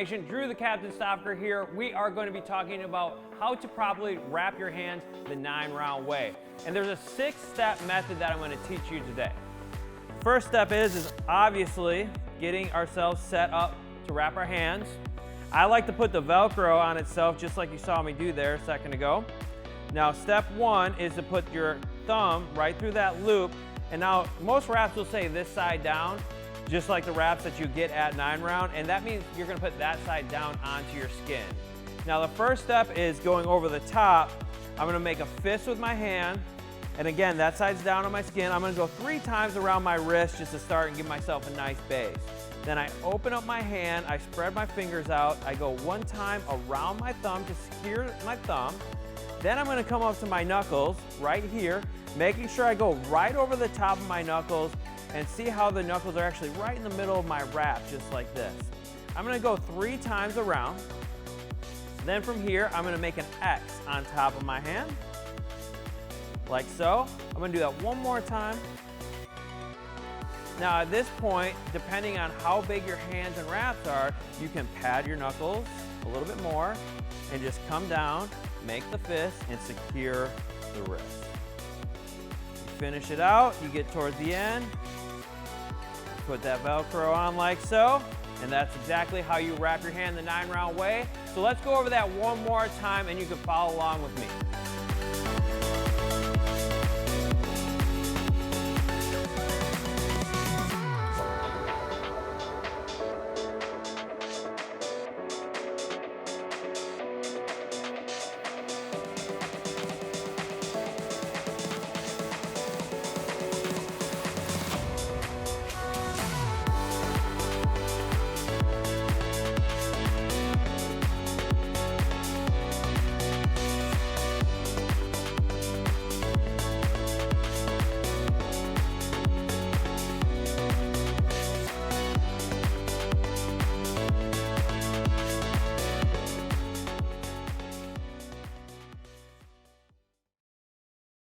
Nation, Drew the Captain Stauffacher here. We are going to be talking about how to properly wrap your hands the 9-round way. And there's a 6-step method that I'm going to teach you today. First step is obviously getting ourselves set up to wrap our hands. I like to put the Velcro on itself just like you saw me do there a second ago. Now step 1 is to put your thumb right through that loop. And now most wraps will say this side down, just like the wraps that you get at 9-round, and that means you're going to put that side down onto your skin. Now the first step is going over the top. I'm going to make a fist with my hand, and again that side's down on my skin. I'm going to go 3 times around my wrist just to start and give myself a nice base. Then I open up my hand, I spread my fingers out, I go 1 time around my thumb to secure my thumb. Then I'm going to come up to my knuckles right here, making sure I go right over the top of my knuckles and see how the knuckles are actually right in the middle of my wrap, just like this. I'm going to go 3 times around. Then from here, I'm going to make an X on top of my hand, like so. I'm going to do that 1 more time. Now at this point, depending on how big your hands and wraps are, you can pad your knuckles a little bit more and just come down, make the fist, and secure the wrist. You finish it out, you get towards the end, put that Velcro on like so, and that's exactly how you wrap your hand the 9-round way. So let's go over that 1 more time and you can follow along with me.